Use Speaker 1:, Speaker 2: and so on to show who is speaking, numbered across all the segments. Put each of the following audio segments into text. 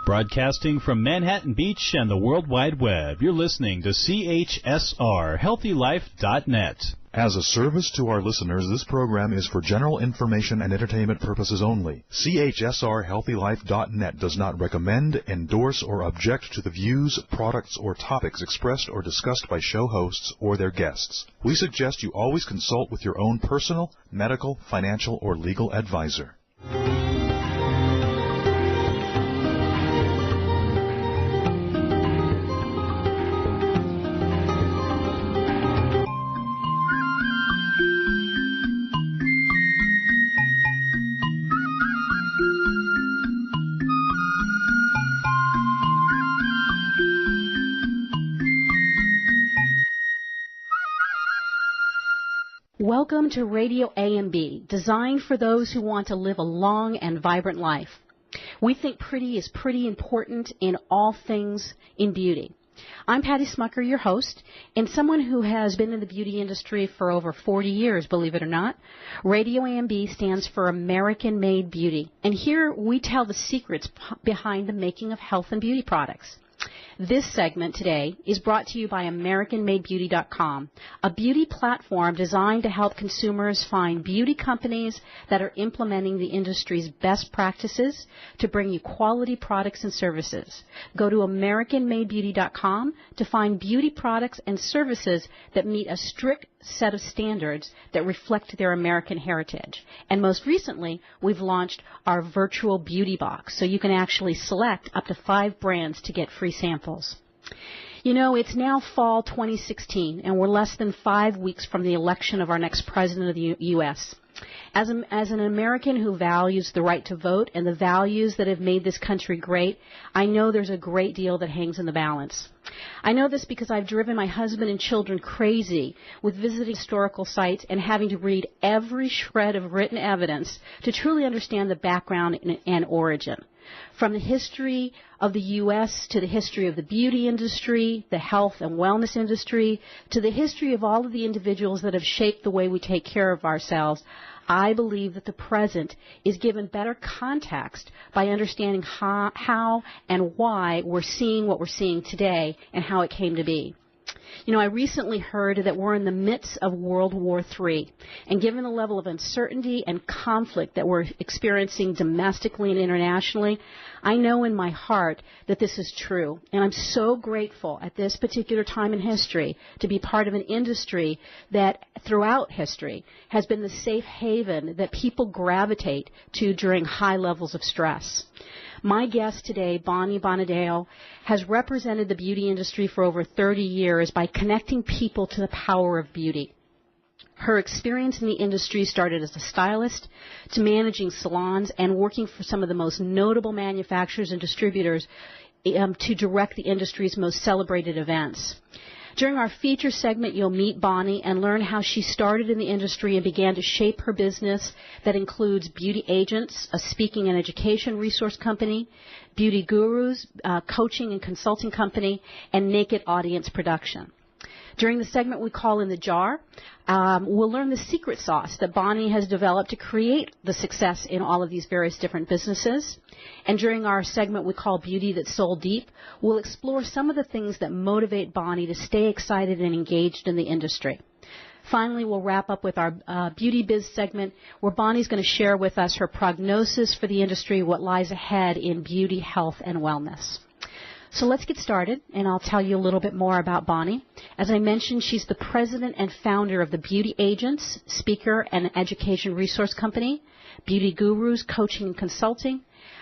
Speaker 1: Broadcasting from Manhattan Beach and the World Wide Web, you're listening to CHSR, HealthyLife.net.
Speaker 2: As a service to our listeners, this program is for general information and entertainment purposes only. CHSR HealthyLife.net does not recommend, endorse, or object to the views, products, or topics expressed or discussed by show hosts or their guests. We suggest you always consult with your own personal, medical, financial, or legal advisor.
Speaker 3: Welcome to Radio AMB, designed for those who want to live a long and vibrant life. We think pretty is pretty important in all things in beauty. I'm Patty Schmucker, your host, and someone who has been in the beauty industry for over 40 years, believe it or not. Radio AMB stands for American-Made Beauty, and here we tell the secrets behind the making of health and beauty products. This segment today is brought to you by AmericanMadeBeauty.com, a beauty platform designed to help consumers find beauty companies that are implementing the industry's best practices to bring you quality products and services. Go to AmericanMadeBeauty.com to find beauty products and services that meet a strict set of standards that reflect their American heritage. And most recently, we've launched our virtual beauty box, so you can actually select up to 5 brands to get free samples. You know, it's now fall 2016, and we're less than 5 weeks from the election of our next president of the U.S. As an American who values the right to vote and the values that have made this country great, I know there's a great deal that hangs in the balance. I know this because I've driven my husband and children crazy with visiting historical sites and having to read every shred of written evidence to truly understand the background and origin. From the history of the U.S. to the history of the beauty industry, the health and wellness industry, to the history of all of the individuals that have shaped the way we take care of ourselves, I believe that the present is given better context by understanding how and why we're seeing what we're seeing today and how it came to be. You know, I recently heard that we're in the midst of World War III, and given the level of uncertainty and conflict that we're experiencing domestically and internationally, I know in my heart that this is true, and I'm so grateful at this particular time in history to be part of an industry that throughout history has been the safe haven that people gravitate to during high levels of stress. My guest today, Bonnie Bonadeo, has represented the beauty industry for over 30 years by connecting people to the power of beauty. Her experience in the industry started as a stylist to managing salons and working for some of the most notable manufacturers and distributors to direct the industry's most celebrated events. During our feature segment, you'll meet Bonnie and learn how she started in the industry and began to shape her business that includes Beauty Agents, a speaking and education resource company, Beauty Gurus, coaching and consulting company, and Naked Audience Production. During the segment we call In the Jar, we'll learn the secret sauce that Bonnie has developed to create the success in all of these various different businesses. And during our segment we call Beauty That's Soul Deep, we'll explore some of the things that motivate Bonnie to stay excited and engaged in the industry. Finally, we'll wrap up with our Beauty Biz segment, where Bonnie's going to share with us her prognosis for the industry, what lies ahead in beauty, health, and wellness. So let's get started, and I'll tell you a little bit more about Bonnie. As I mentioned, she's the president and founder of the Beauty Agents, speaker and education resource company, Beauty Gurus, coaching and consulting.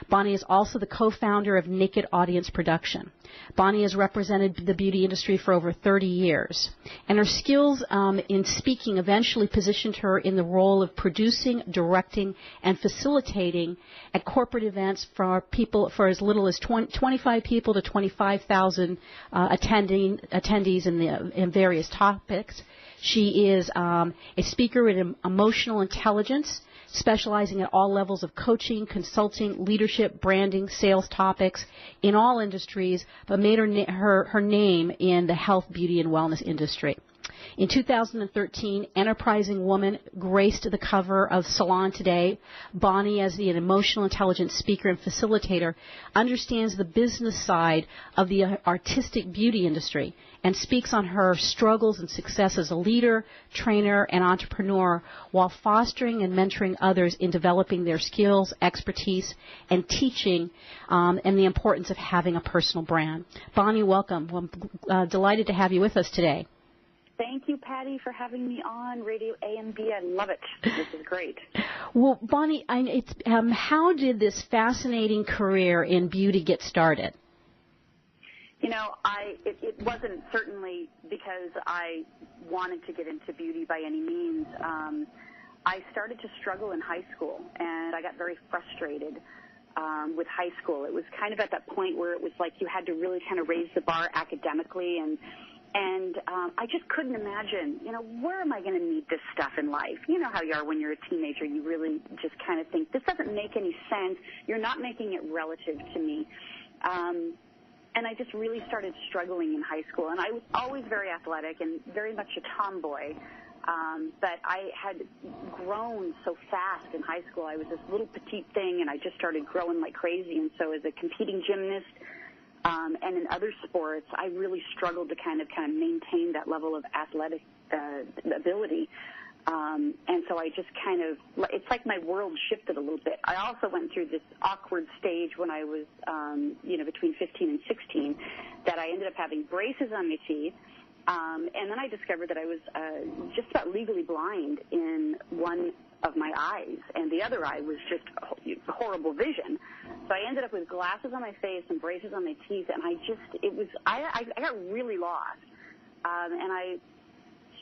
Speaker 3: Bonnie is also the co-founder of Naked Audience Production. Bonnie has represented the beauty industry for over 30 years, and her skills in speaking eventually positioned her in the role of producing, directing, and facilitating at corporate events for people for as little as 25 people to 25,000 attendees in various topics. She is a speaker in emotional intelligence, specializing at all levels of coaching, consulting, leadership, branding, sales topics in all industries, but made her name in the health, beauty, and wellness industry. In 2013, enterprising woman graced the cover of Salon Today. Bonnie, as an emotional intelligence speaker and facilitator, understands the business side of the artistic beauty industry and speaks on her struggles and success as a leader, trainer, and entrepreneur while fostering and mentoring others in developing their skills, expertise, and teaching and the importance of having a personal brand. Bonnie, welcome. I'm delighted to have you with us today.
Speaker 4: Thank you, Patty, for having me on Radio AMB. I love it. This is great.
Speaker 3: Well, Bonnie, how did this fascinating career in beauty get started?
Speaker 4: You know, it wasn't certainly because I wanted to get into beauty by any means. I started to struggle in high school, and I got very frustrated with high school. It was kind of at that point where it was like you had to really kind of raise the bar academically, and I just couldn't imagine, you know, where am I going to need this stuff in life? You know how you are when you're a teenager. You really just kind of think, this doesn't make any sense. You're not making it relative to me. And I just really started struggling in high school. And I was always very athletic and very much a tomboy. But I had grown so fast in high school. I was this little petite thing, and I just started growing like crazy. And so as a competing gymnast, and in other sports, I really struggled to kind of maintain that level of athletic ability. And so I just it's like my world shifted a little bit. I also went through this awkward stage when I was, between 15 and 16, that I ended up having braces on my teeth. And then I discovered that I was just about legally blind in one of my eyes, and the other eye was just horrible vision. So I ended up with glasses on my face and braces on my teeth, and I got really lost. And I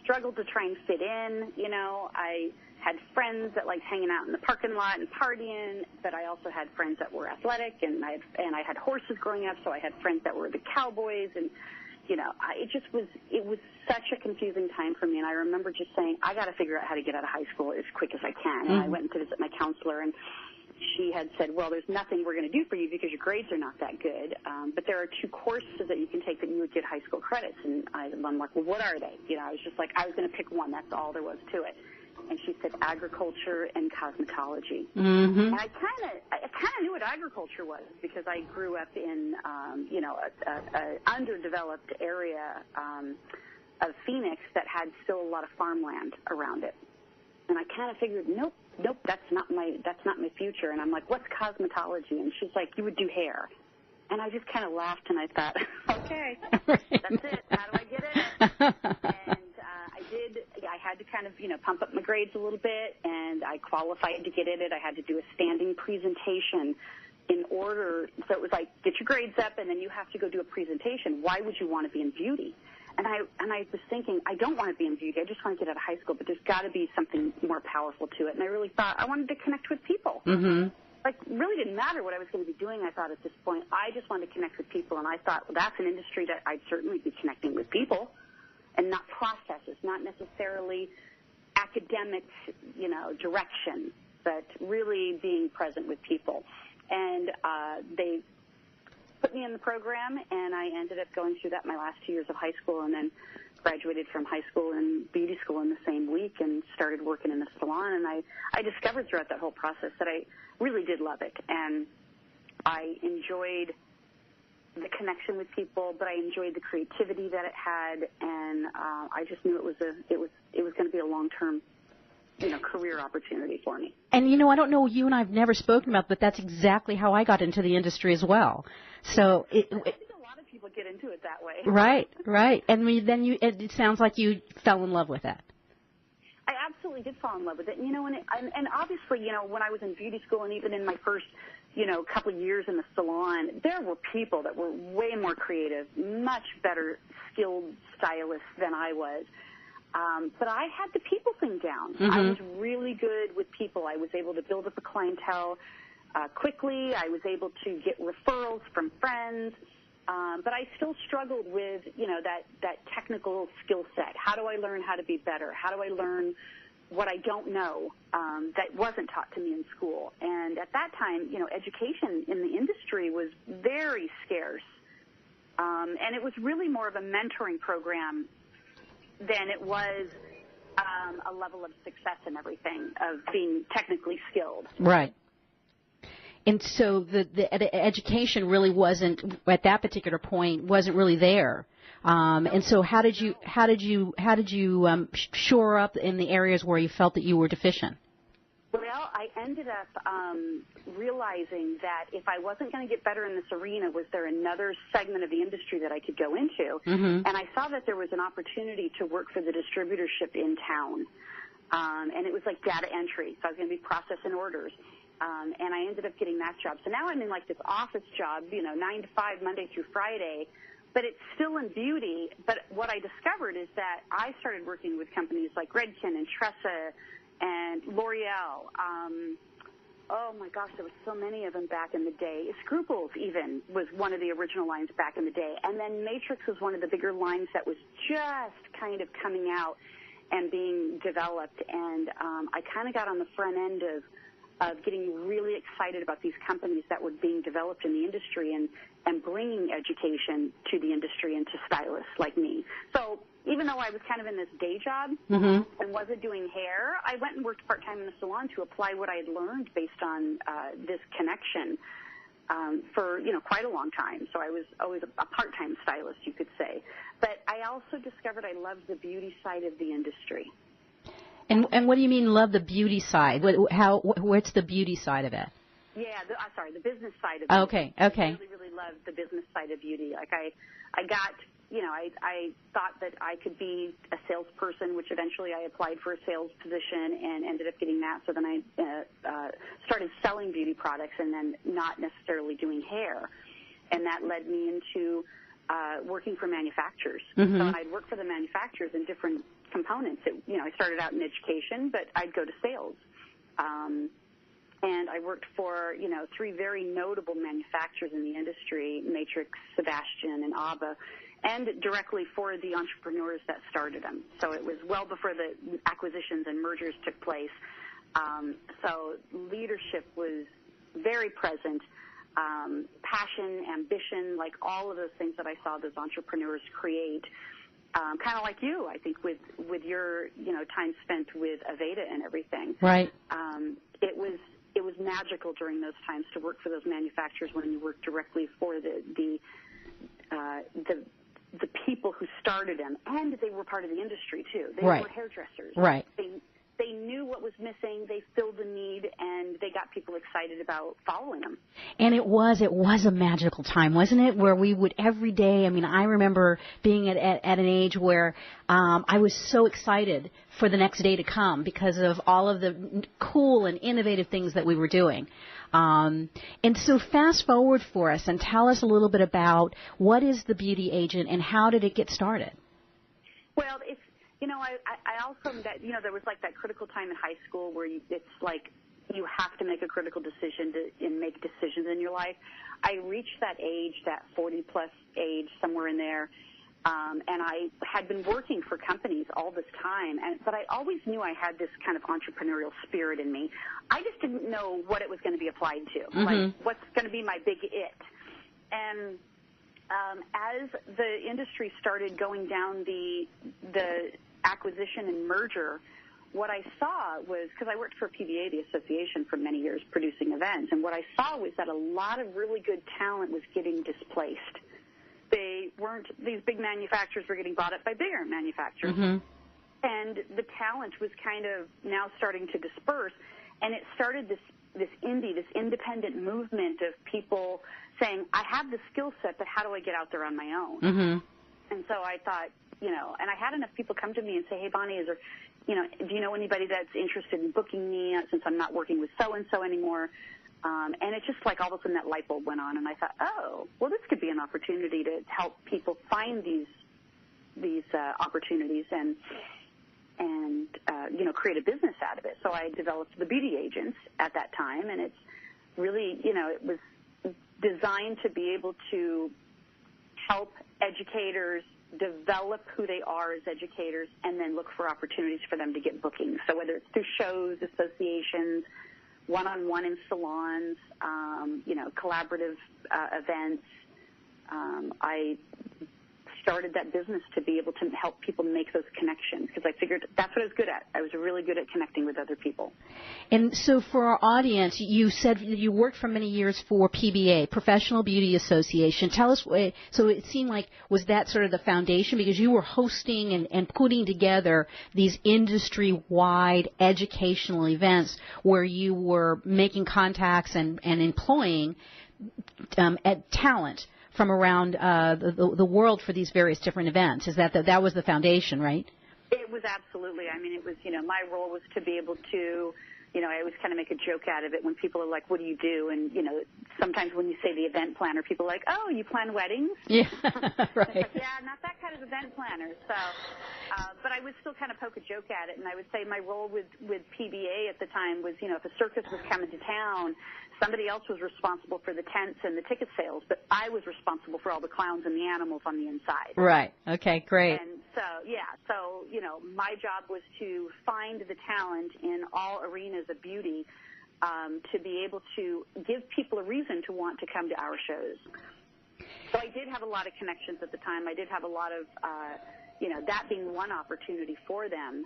Speaker 4: struggled to try and fit in, you know. I had friends that liked hanging out in the parking lot and partying, but I also had friends that were athletic, and I had horses growing up, so I had friends that were the cowboys, and you know, it was such a confusing time for me, and I remember just saying, I got to figure out how to get out of high school as quick as I can. And I went to visit my counselor, and she had said, well, there's nothing we're going to do for you because your grades are not that good, but there are 2 courses that you can take that you would get high school credits. And I'm like, well, what are they? You know, I was just like, I was going to pick one. That's all there was to it. And she said agriculture and cosmetology. Mm-hmm. And I kind of knew what agriculture was because I grew up in, a underdeveloped area of Phoenix that had still a lot of farmland around it. And I kind of figured, nope, that's not my future. And I'm like, what's cosmetology? And she's like, you would do hair. And I just kind of laughed, and I thought, okay, that's it. How do I get it? And I had to kind of, pump up my grades a little bit, and I qualified to get in it. I had to do a standing presentation in order. So it was like, get your grades up, and then you have to go do a presentation. Why would you want to be in beauty? And I was thinking, I don't want to be in beauty. I just want to get out of high school, but there's got to be something more powerful to it. And I really thought I wanted to connect with people. Mm-hmm. Like, really didn't matter what I was going to be doing, I thought, at this point. I just wanted to connect with people, and I thought, well, that's an industry that I'd certainly be connecting with people and not processes, not necessarily academic, direction, but really being present with people. And they put me in the program, and I ended up going through that my last 2 years of high school, and then graduated from high school and beauty school in the same week and started working in a salon. And I discovered throughout that whole process that I really did love it, and I enjoyed the connection with people, but I enjoyed the creativity that it had, and I just knew it was going to be a long-term, career opportunity for me.
Speaker 3: And I don't know, you and I've never spoken about, but that's exactly how I got into the industry as well. So
Speaker 4: I think a lot of people get into it that way.
Speaker 3: Right. And it sounds like you fell in love with that.
Speaker 4: I absolutely did fall in love with it. And obviously, when I was in beauty school and even in my first, couple of years in the salon, there were people that were way more creative, much better skilled stylists than I was. But I had the people thing down. Mm-hmm. I was really good with people. I was able to build up a clientele quickly. I was able to get referrals from friends. But I still struggled with, that technical skill set. How do I learn how to be better? How do I learn what I don't know that wasn't taught to me in school? And at that time, education in the industry was very scarce. And it was really more of a mentoring program than it was a level of success and everything, of being technically skilled.
Speaker 3: Right. And so the education really wasn't, at that particular point, wasn't really there. And so how did you shore up in the areas where you felt that you were deficient?
Speaker 4: Well, I ended up realizing that if I wasn't going to get better in this arena, was there another segment of the industry that I could go into? Mm-hmm. And I saw that there was an opportunity to work for the distributorship in town. And it was like data entry, so I was going to be processing orders. And I ended up getting that job. So now I'm in like this office job, 9 to 5, Monday through Friday, but it's still in beauty. But what I discovered is that I started working with companies like Redken and Tressa and L'Oreal. Oh my gosh, there were so many of them back in the day. Scruples even was one of the original lines back in the day. And then Matrix was one of the bigger lines that was just kind of coming out and being developed. And I kind of got on the front end of getting really excited about these companies that were being developed in the industry and bringing education to the industry and to stylists like me. So even though I was kind of in this day job and wasn't doing hair, I went and worked part-time in the salon to apply what I had learned based on this connection for, quite a long time. So I was always a part-time stylist, you could say. But I also discovered I loved the beauty side of the industry.
Speaker 3: And what do you mean love the beauty side? What's the beauty side of it?
Speaker 4: Yeah, the business side of beauty.
Speaker 3: Okay.
Speaker 4: I really loved the business side of beauty. Like I got, I thought that I could be a salesperson, which eventually I applied for a sales position and ended up getting that. So then I started selling beauty products and then not necessarily doing hair. And that led me into working for manufacturers. Mm-hmm. So I'd work for the manufacturers in different components. I started out in education, but I'd go to sales. And I worked for, 3 very notable manufacturers in the industry, Matrix, Sebastian, and ABBA, and directly for the entrepreneurs that started them. So it was well before the acquisitions and mergers took place. So leadership was very present. Passion, ambition, like all of those things that I saw those entrepreneurs create. Kind of like you, I think, with your, time spent with Aveda and everything.
Speaker 3: Right.
Speaker 4: It was magical during those times to work for those manufacturers when you worked directly for the people who started them, and they were part of the industry too. They were hairdressers.
Speaker 3: Right.
Speaker 4: They knew what was missing, they filled the need, and they got people excited about following them.
Speaker 3: And it was a magical time, wasn't it, where we would every day, I remember being at an age where I was so excited for the next day to come because of all of the cool and innovative things that we were doing. And so fast forward for us and tell us a little bit about what is the beauty agent and how did it get started?
Speaker 4: Well, it's, I also, there was like that critical time in high school where it's like you have to make a critical decision and make decisions in your life. I reached that age, that 40-plus age, somewhere in there, and I had been working for companies all this time, but I always knew I had this kind of entrepreneurial spirit in me. I just didn't know what it was going to be applied to, like what's going to be my big it. And as the industry started going down the acquisition and merger, what I saw was, because I worked for PBA, the association, for many years producing events, and what I saw was that a lot of really good talent was getting displaced. These big manufacturers were getting bought up by bigger manufacturers, and the talent was kind of now starting to disperse, and it started this independent movement of people saying, I have the skill set, but how do I get out there on my own? And so I thought, and I had enough people come to me and say, hey, Bonnie, is there, do you know anybody that's interested in booking me since I'm not working with so-and-so anymore? And it's just like all of a sudden that light bulb went on, and I thought, oh, well, this could be an opportunity to help people find these opportunities and create a business out of it. So I developed the beauty agents at that time, and it's really, it was designed to be able to help educators develop who they are as educators and then look for opportunities for them to get bookings. So whether it's through shows, associations, one-on-one in salons, collaborative events, I started that business to be able to help people make those connections, because I figured that's what I was good at. I was really good at connecting with other people.
Speaker 3: And so for our audience, you said you worked for many years for PBA, Professional Beauty Association. Tell us, so it seemed like, was that sort of the foundation? Because you were hosting and putting together these industry-wide educational events where you were making contacts and employing talent from around the world for these various different events. Is that was the foundation, right?
Speaker 4: It was absolutely. I mean, it was, my role was to be able to, I always kind of make a joke out of it when people are like, what do you do? And, sometimes when you say the event planner, people are like, oh, you plan weddings?
Speaker 3: Yeah, right.
Speaker 4: It's like, yeah, not that kind of event planner. So, but I would still kind of poke a joke at it, and I would say my role with PBA at the time was, if a circus was coming to town, somebody else was responsible for the tents and the ticket sales, but I was responsible for all the clowns and the animals on the inside.
Speaker 3: Right. Okay, great.
Speaker 4: And so, my job was to find the talent in all arenas of beauty to be able to give people a reason to want to come to our shows. So I did have a lot of connections at the time. I did have a lot of, that being one opportunity for them.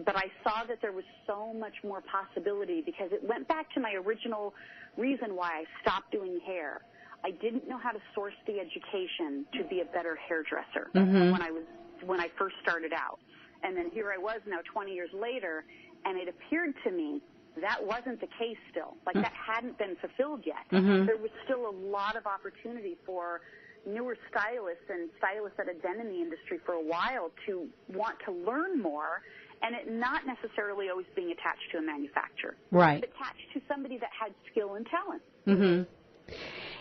Speaker 4: But I saw that there was so much more possibility, because it went back to my original reason why I stopped doing hair. I didn't know how to source the education to be a better hairdresser when I first started out. And then here I was now 20 years later, and it appeared to me that wasn't the case still. Like, that hadn't been fulfilled yet. There was still a lot of opportunity for newer stylists and stylists that had been in the industry for a while to want to learn more, and it not necessarily always being attached to a manufacturer.
Speaker 3: Right.
Speaker 4: But attached to somebody that had skill and talent.
Speaker 3: Mm-hmm.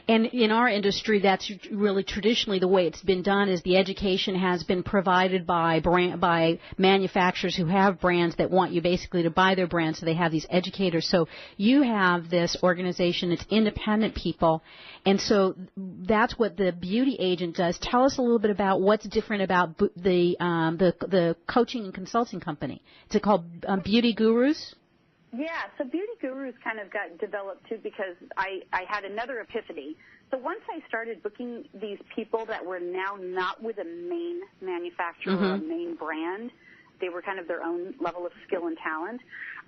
Speaker 3: And in our industry, that's really traditionally the way it's been done, is the education has been provided by manufacturers who have brands that want you basically to buy their brand, so they have these educators. So you have this organization, it's independent people, and so that's what the beauty agent does. Tell us a little bit about what's different about the coaching and consulting company. Is it called Beauty Gurus?
Speaker 4: Yeah, so Beauty Gurus kind of got developed, too, because I had another epiphany. So once I started booking these people that were now not with a main manufacturer or a main brand, they were kind of their own level of skill and talent.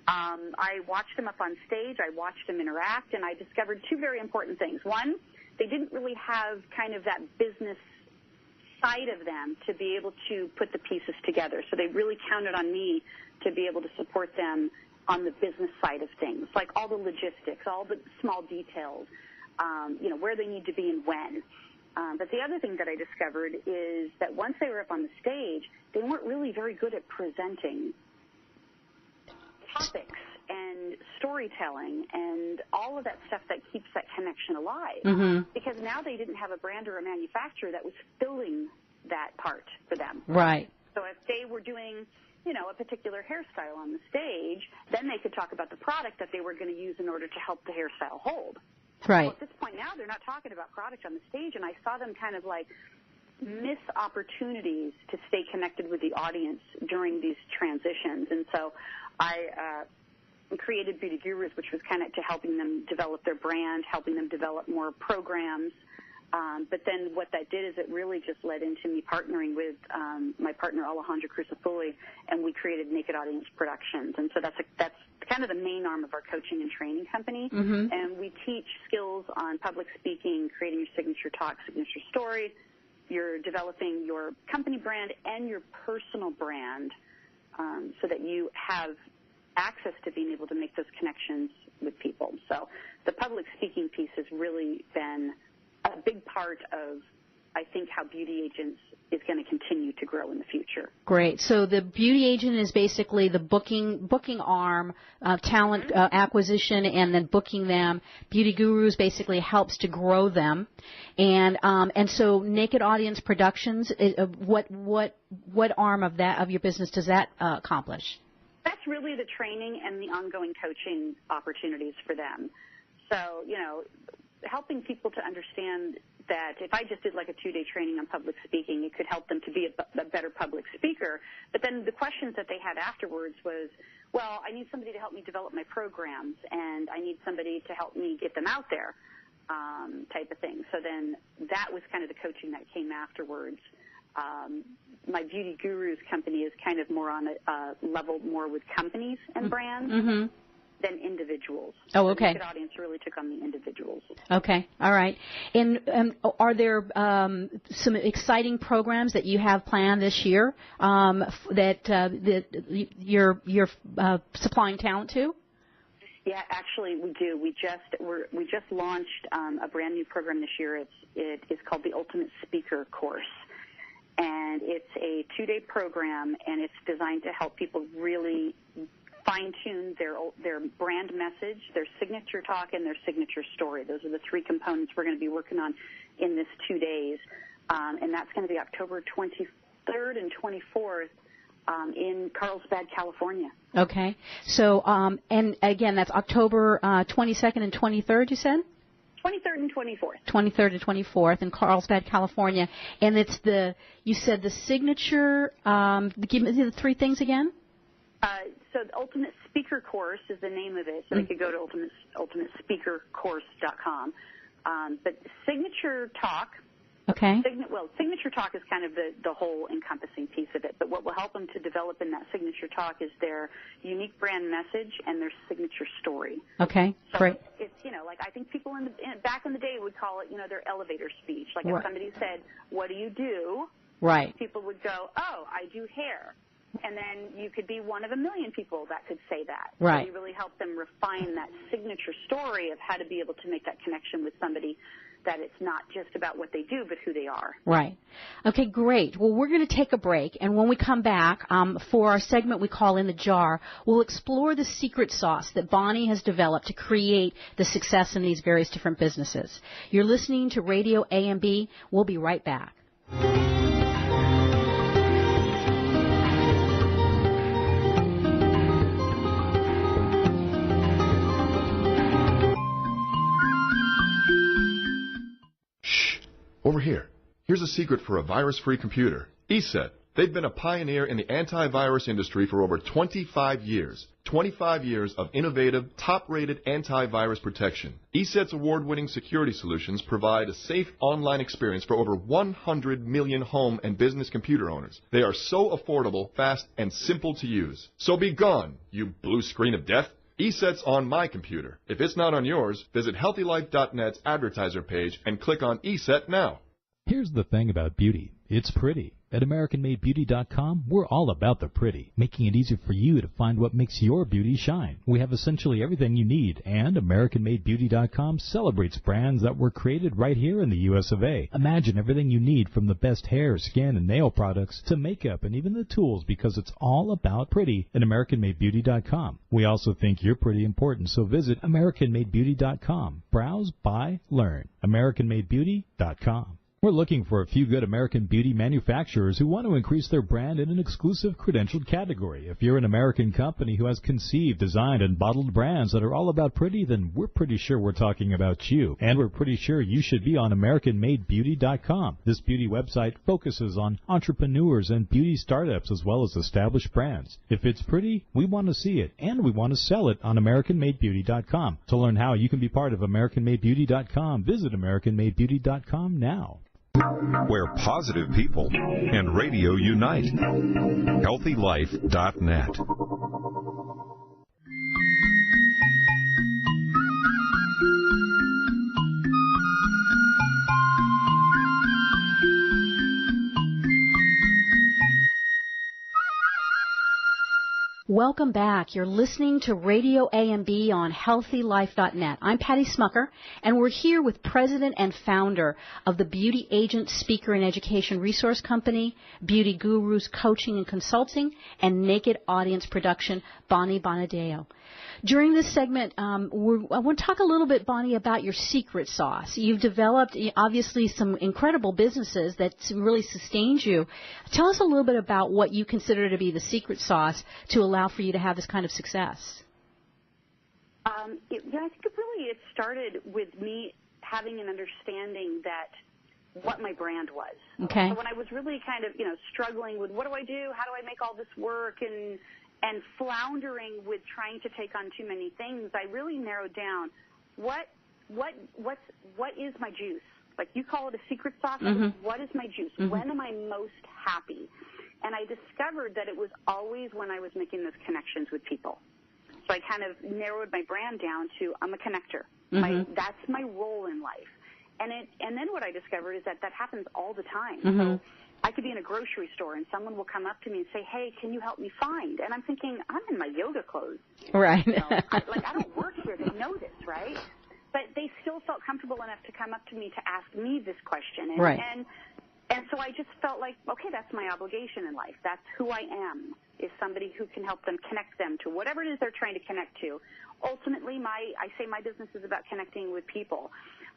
Speaker 4: I watched them up on stage, I watched them interact, and I discovered two very important things. One, they didn't really have kind of that business side of them to be able to put the pieces together. So they really counted on me to be able to support them on the business side of things, like all the logistics, all the small details, where they need to be and when. But the other thing that I discovered is that once they were up on the stage, they weren't really very good at presenting topics and storytelling and all of that stuff that keeps that connection alive. Because now they didn't have a brand or a manufacturer that was filling that part for them.
Speaker 3: Right.
Speaker 4: So if they were doing a particular hairstyle on the stage, then they could talk about the product that they were going to use in order to help the hairstyle hold.
Speaker 3: Right.
Speaker 4: Well, at this point now, they're not talking about product on the stage, and I saw them kind of like miss opportunities to stay connected with the audience during these transitions. And so I created Beauty Gurus, which was kind of to helping them develop their brand, helping them develop more programs. But then what that did is it really just led into me partnering with my partner Alejandra Crucifulli, and we created Naked Audience Productions. And so that's kind of the main arm of our coaching and training company. And we teach skills on public speaking, creating your signature talk, signature story. You're developing your company brand and your personal brand so that you have access to being able to make those connections with people. So the public speaking piece has really been a big part of, I think, how Beauty Agents is going to continue to grow in the future.
Speaker 3: Great. So the Beauty Agent is basically the booking arm, talent acquisition, and then booking them. Beauty Gurus basically helps to grow them, and so Naked Audience Productions. What arm of your business does that accomplish?
Speaker 4: That's really the training and the ongoing coaching opportunities for them. So helping people to understand that if I just did like a 2-day training on public speaking, it could help them to be a better public speaker. But then the questions that they had afterwards was, well, I need somebody to help me develop my programs, and I need somebody to help me get them out there. type of thing. So then that was kind of the coaching that came afterwards. My Beauty Gurus company is kind of more on a level more with companies and brands than individuals.
Speaker 3: Oh, okay.
Speaker 4: The Naked audience really took on the individuals.
Speaker 3: Okay, all right. And are there some exciting programs that you have planned this year that you're supplying talent to?
Speaker 4: Yeah, actually, we do. We just launched a brand new program this year. It is called the Ultimate Speaker Course, and it's a 2-day program, and it's designed to help people really fine-tune their brand message, their signature talk, and their signature story. Those are the 3 components we're going to be working on in this 2 days, and that's going to be October 23rd and 24th. In Carlsbad, California.
Speaker 3: Okay. So, and again, that's October 22nd and 23rd, you said?
Speaker 4: 23rd and 24th.
Speaker 3: 23rd and 24th in Carlsbad, California. And it's you said the signature, give me the 3 things again?
Speaker 4: So the Ultimate Speaker Course is the name of it. So they could go to ultimatespeakercourse.com. But Signature Talk.
Speaker 3: Okay.
Speaker 4: Signature Talk is kind of the whole encompassing piece of it, but what will help them to develop in that Signature Talk is their unique brand message and their signature story.
Speaker 3: Okay,
Speaker 4: so
Speaker 3: great.
Speaker 4: It's, like I think people back in the day would call it, their elevator speech. Like if somebody said, "What do you do?"
Speaker 3: Right.
Speaker 4: People would go, "Oh, I do hair." And then you could be one of a million people that could say that.
Speaker 3: Right.
Speaker 4: So you really help them refine that signature story of how to be able to make that connection with somebody, that it's not just about what they do, but who they are.
Speaker 3: Right. Okay, great. Well, we're going to take a break, and when we come back, for our segment we call In the Jar, we'll explore the secret sauce that Bonnie has developed to create the success in these various different businesses. You're listening to Radio AMB. We'll be right back.
Speaker 5: Over here. Here's a secret for a virus-free computer. ESET. They've been a pioneer in the antivirus industry for over 25 years. 25 years of innovative, top-rated antivirus protection. ESET's award-winning security solutions provide a safe online experience for over 100 million home and business computer owners. They are so affordable, fast, and simple to use. So be gone, you blue screen of death. ESET's on my computer. If it's not on yours, visit HealthyLife.net's advertiser page and click on ESET now.
Speaker 1: Here's the thing about beauty. It's pretty. At AmericanMadeBeauty.com, we're all about the pretty, making it easy for you to find what makes your beauty shine. We have essentially everything you need, and AmericanMadeBeauty.com celebrates brands that were created right here in the U.S. of A. Imagine everything you need from the best hair, skin, and nail products to makeup and even the tools, because it's all about pretty at AmericanMadeBeauty.com. We also think you're pretty important, so visit AmericanMadeBeauty.com. Browse, buy, learn. AmericanMadeBeauty.com. We're looking for a few good American beauty manufacturers who want to increase their brand in an exclusive credentialed category. If you're an American company who has conceived, designed, and bottled brands that are all about pretty, then we're pretty sure we're talking about you. And we're pretty sure you should be on AmericanMadeBeauty.com. This beauty website focuses on entrepreneurs and beauty startups as well as established brands. If it's pretty, we want to see it, and we want to sell it on AmericanMadeBeauty.com. To learn how you can be part of AmericanMadeBeauty.com, visit AmericanMadeBeauty.com now.
Speaker 6: Where positive people and radio unite. HealthyLife.net.
Speaker 3: Welcome back. You're listening to Radio AMB on HealthyLife.net. I'm Patty Schmucker, and we're here with President and Founder of the Beauty Agent, Speaker, and Education Resource Company, Beauty Gurus Coaching and Consulting, and Naked Audience Production, Bonnie Bonadeo. During this segment, I want to talk a little bit, Bonnie, about your secret sauce. You've developed, obviously, some incredible businesses that really sustained you. Tell us a little bit about what you consider to be the secret sauce to allow for you to have this kind of success.
Speaker 4: I think it started with me having an understanding that what my brand was.
Speaker 3: Okay.
Speaker 4: So when I was really kind of, struggling with what do I do, how do I make all this work, and floundering with trying to take on too many things, I really narrowed down what what is my juice? Like you call it a secret sauce. What is my juice? When am I most happy? And I discovered that it was always when I was making those connections with people. So I kind of narrowed my brand down to I'm a connector. That's my role in life. And then what I discovered is that happens all the time. So I could be in a grocery store and someone will come up to me and say, hey, can you help me find? And I'm thinking, I'm in my yoga clothes.
Speaker 3: Right.
Speaker 4: You know, I don't work here. They know this, right? But they still felt comfortable enough to come up to me to ask me this question. And so I just felt like, okay, that's my obligation in life. That's who I am, is somebody who can help them connect them to whatever it is they're trying to connect to. Ultimately, I say my business is about connecting with people.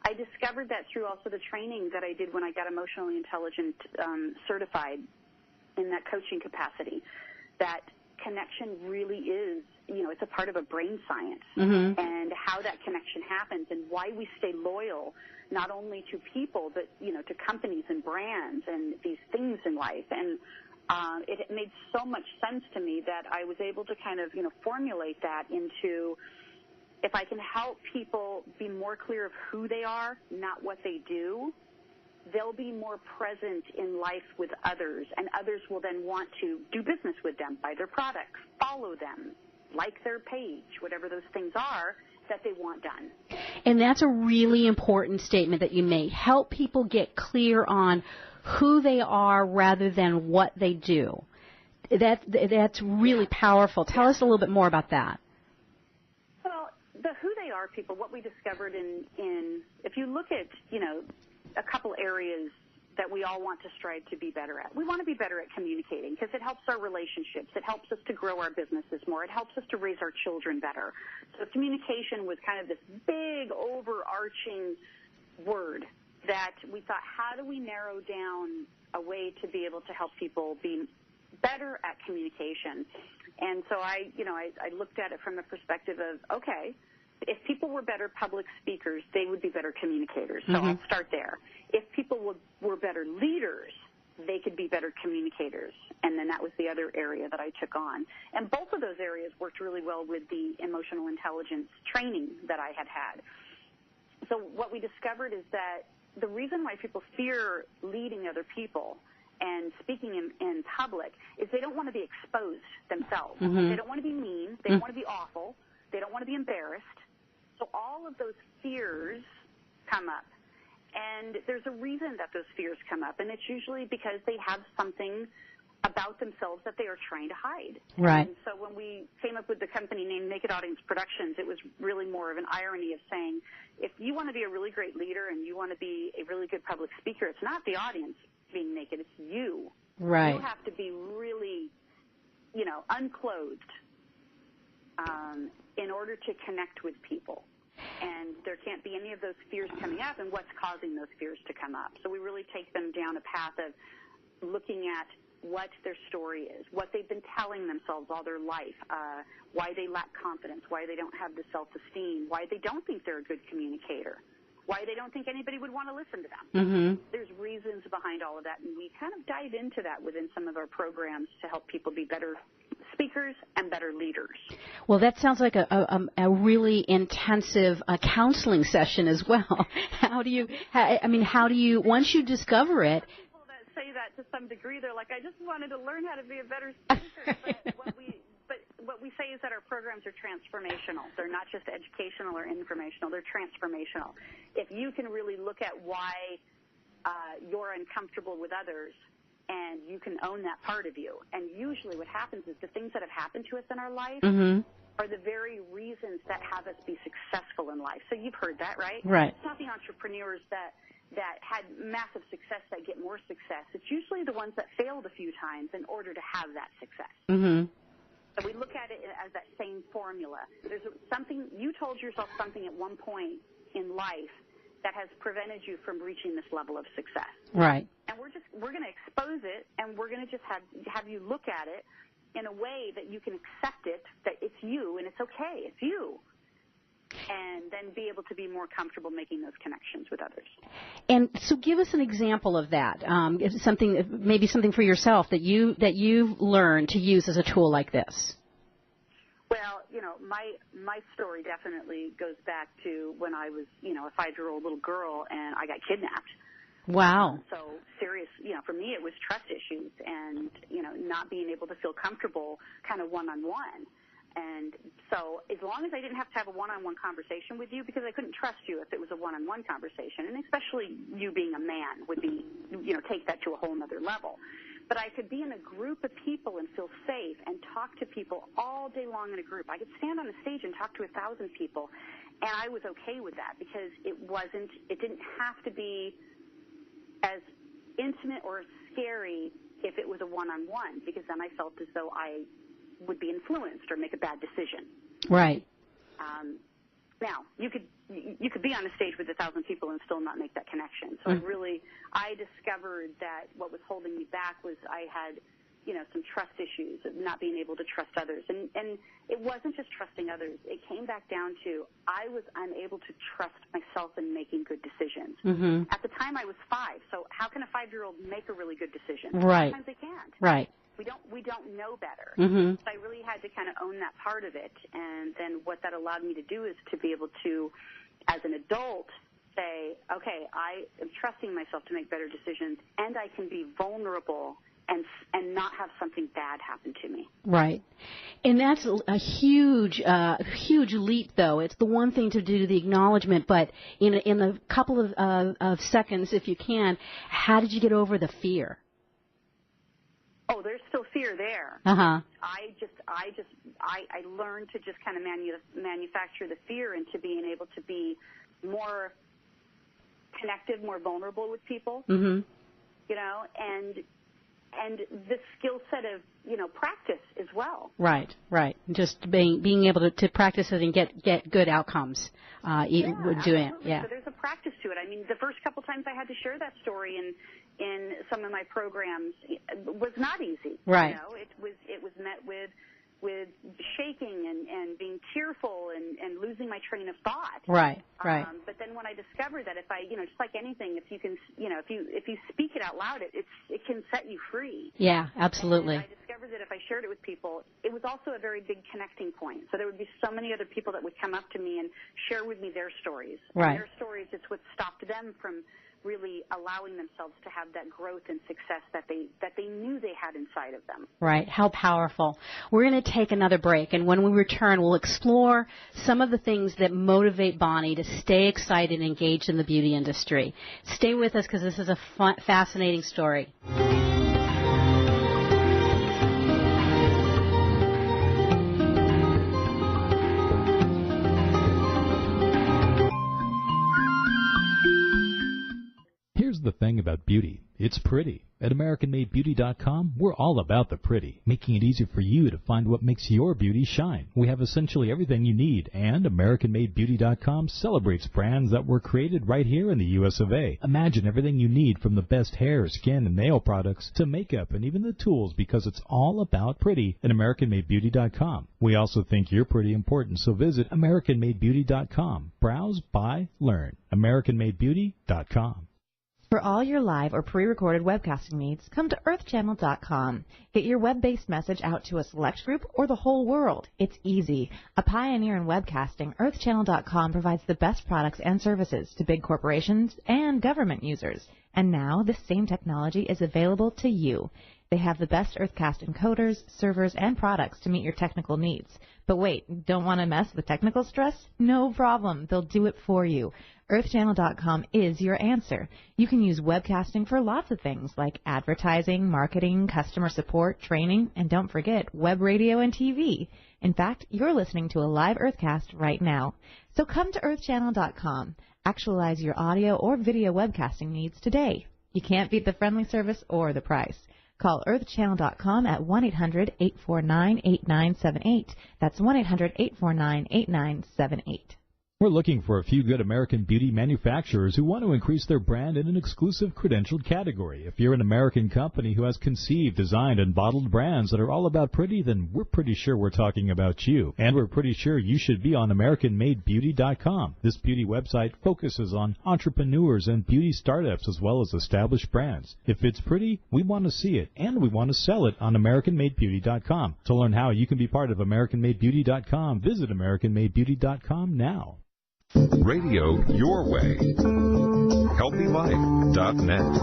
Speaker 4: I discovered that through also the training that I did when I got emotionally intelligent certified in that coaching capacity, that connection really is, it's a part of a brain science, and how that connection happens and why we stay loyal not only to people but, to companies and brands and these things in life. And it made so much sense to me that I was able to kind of, formulate that into, if I can help people be more clear of who they are, not what they do, they'll be more present in life with others, and others will then want to do business with them, buy their products, follow them, like their page, whatever those things are that they want done.
Speaker 3: And that's a really important statement that you made. Help people get clear on who they are rather than what they do. That's really powerful. Tell us a little bit more about that.
Speaker 4: Well, the who they are people, what we discovered in if you look at, a couple areas that we all want to strive to be better at. We want to be better at communicating because it helps our relationships. It helps us to grow our businesses more. It helps us to raise our children better. So communication was kind of this big overarching word that we thought, how do we narrow down a way to be able to help people be better at communication? And so I looked at it from the perspective of, okay, if people were better public speakers, they would be better communicators. So I'll start there. If people were better leaders, they could be better communicators. And then that was the other area that I took on. And both of those areas worked really well with the emotional intelligence training that I had had. So what we discovered is that the reason why people fear leading other people and speaking in public is they don't want to be exposed themselves. They don't want to be mean. They don't want to be awful. They don't want to be embarrassed. So all of those fears come up. And there's a reason that those fears come up, and it's usually because they have something about themselves that they are trying to hide.
Speaker 3: Right.
Speaker 4: And so when we came up with the company named Naked Audience Productions, it was really more of an irony of saying, if you want to be a really great leader and you want to be a really good public speaker, it's not the audience being naked, it's you.
Speaker 3: Right.
Speaker 4: You have to be really, unclothed in order to connect with people. And there can't be any of those fears coming up and what's causing those fears to come up. So we really take them down a path of looking at what their story is, what they've been telling themselves all their life, why they lack confidence, why they don't have the self-esteem, why they don't think they're a good communicator, why they don't think anybody would want to listen to them. There's reasons behind all of that, and we kind of dive into that within some of our programs to help people be better speakers and better leaders.
Speaker 3: Well, that sounds like a really intensive counseling session as well. How do you, once you discover it?
Speaker 4: People that say that to some degree, they're like, I just wanted to learn how to be a better speaker. But what we say is that our programs are transformational. They're not just educational or informational. They're transformational. If you can really look at why you're uncomfortable with others, and you can own that part of you. And usually what happens is the things that have happened to us in our life are the very reasons that have us be successful in life. So you've heard that, right?
Speaker 3: Right.
Speaker 4: It's not the entrepreneurs that had massive success that get more success. It's usually the ones that failed a few times in order to have that success. So we look at it as that same formula. There's something, you told yourself something at one point in life that has prevented you from reaching this level of success.
Speaker 3: Right.
Speaker 4: And we're going to expose it, and we're going to just have you look at it in a way that you can accept it, that it's you, and it's okay, it's you. And then be able to be more comfortable making those connections with others.
Speaker 3: And so give us an example of that, maybe something for yourself that you've learned to use as a tool like this.
Speaker 4: Well, my story definitely goes back to when I was, a 5-year-old little girl and I got kidnapped.
Speaker 3: Wow.
Speaker 4: So serious, for me it was trust issues and, not being able to feel comfortable kind of one-on-one. And so as long as I didn't have to have a one-on-one conversation with you, because I couldn't trust you if it was a one-on-one conversation, and especially you being a man would be, take that to a whole other level. But I could be in a group of people and feel safe and talk to people all day long in a group. I could stand on a stage and talk to 1,000 people, and I was okay with that because it didn't have to be as intimate or scary if it was a one-on-one, because then I felt as though I would be influenced or make a bad decision.
Speaker 3: Right.
Speaker 4: Now, you could be on a stage with 1,000 people and still not make that connection. So I discovered that what was holding me back was I had, some trust issues of not being able to trust others. And it wasn't just trusting others. It came back down to I was unable to trust myself in making good decisions.
Speaker 3: Mm-hmm.
Speaker 4: At the time I was 5, so how can a 5-year-old make a really good decision?
Speaker 3: Right.
Speaker 4: Sometimes they can't.
Speaker 3: Right.
Speaker 4: We don't know better.
Speaker 3: Mm-hmm.
Speaker 4: So I really had to kind of own that part of it. And then what that allowed me to do is to be able to, as an adult, say, okay, I am trusting myself to make better decisions, and I can be vulnerable and not have something bad happen to me.
Speaker 3: Right. And that's a huge leap, though. It's the one thing to do the acknowledgement, but in a couple of seconds, if you can, how did you get over the fear?
Speaker 4: Oh, there's still fear there.
Speaker 3: Uh-huh.
Speaker 4: I learned to just kind of manufacture the fear into being able to be more connected, more vulnerable with people.
Speaker 3: Mm-hmm.
Speaker 4: And the skill set of, practice as well.
Speaker 3: Right. Just being able to practice it and get good outcomes. Doing it. Yeah.
Speaker 4: So there's a practice to it. I mean, the first couple times I had to share that story in some of my programs was not easy.
Speaker 3: Right.
Speaker 4: It was met with shaking and being tearful and losing my train of thought.
Speaker 3: Right.
Speaker 4: But then when I discovered that if I, just like anything, if you can, if you speak it out loud, it can set you free.
Speaker 3: Yeah, absolutely.
Speaker 4: And I discovered that if I shared it with people, it was also a very big connecting point. So there would be so many other people that would come up to me and share with me their stories.
Speaker 3: Right.
Speaker 4: And their stories, it's what stopped them from really allowing themselves to have that growth and success that they knew they had inside of them.
Speaker 3: Right. How powerful. We're going to take another break, and when we return, we'll explore some of the things that motivate Bonnie to stay excited and engaged in the beauty industry. Stay with us because this is a fascinating story.
Speaker 1: Here's the thing about beauty. It's pretty. At AmericanMadeBeauty.com, we're all about the pretty, making it easy for you to find what makes your beauty shine. We have essentially everything you need, and AmericanMadeBeauty.com celebrates brands that were created right here in the U.S. of A. Imagine everything you need from the best hair, skin, and nail products to makeup and even the tools, because it's all about pretty at AmericanMadeBeauty.com. We also think you're pretty important, so visit AmericanMadeBeauty.com. Browse, buy, learn. AmericanMadeBeauty.com.
Speaker 7: For all your live or pre-recorded webcasting needs, come to earthchannel.com. Get your web-based message out to a select group or the whole world. It's easy. A pioneer in webcasting, earthchannel.com provides the best products and services to big corporations and government users. And now this same technology is available to you. They have the best Earthcast encoders, servers, and products to meet your technical needs. But wait, don't want to mess with technical stress? No problem. They'll do it for you. Earthchannel.com is your answer. You can use webcasting for lots of things like advertising, marketing, customer support, training, and don't forget web radio and TV. In fact, you're listening to a live Earthcast right now. So come to Earthchannel.com. Actualize your audio or video webcasting needs today. You can't beat the friendly service or the price. Call earthchannel.com at 1-800-849-8978. That's 1-800-849-8978.
Speaker 1: We're looking for a few good American beauty manufacturers who want to increase their brand in an exclusive credentialed category. If you're an American company who has conceived, designed, and bottled brands that are all about pretty, then we're pretty sure we're talking about you. And we're pretty sure you should be on AmericanMadeBeauty.com. This beauty website focuses on entrepreneurs and beauty startups as well as established brands. If it's pretty, we want to see it, and we want to sell it on AmericanMadeBeauty.com. To learn how you can be part of AmericanMadeBeauty.com, visit AmericanMadeBeauty.com now.
Speaker 6: Radio your way. HealthyLife.net.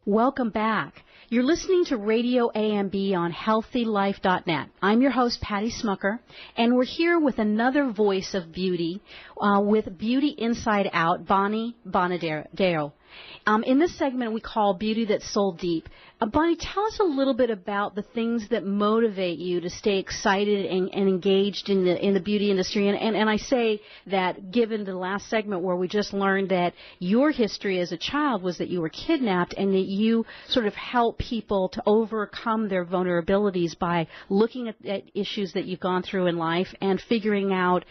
Speaker 3: Welcome back. You're listening to Radio AMB on HealthyLife.net. I'm your host, Patty Schmucker, and we're here with another voice of beauty, with Beauty Inside Out, Bonnie Bonadeo. In this segment, we call Beauty That's Soul Deep. Bonnie, tell us a little bit about the things that motivate you to stay excited and engaged in the beauty industry. And I say that given the last segment where we just learned that your history as a child was that you were kidnapped and that you sort of help people to overcome their vulnerabilities by looking at issues that you've gone through in life and figuring out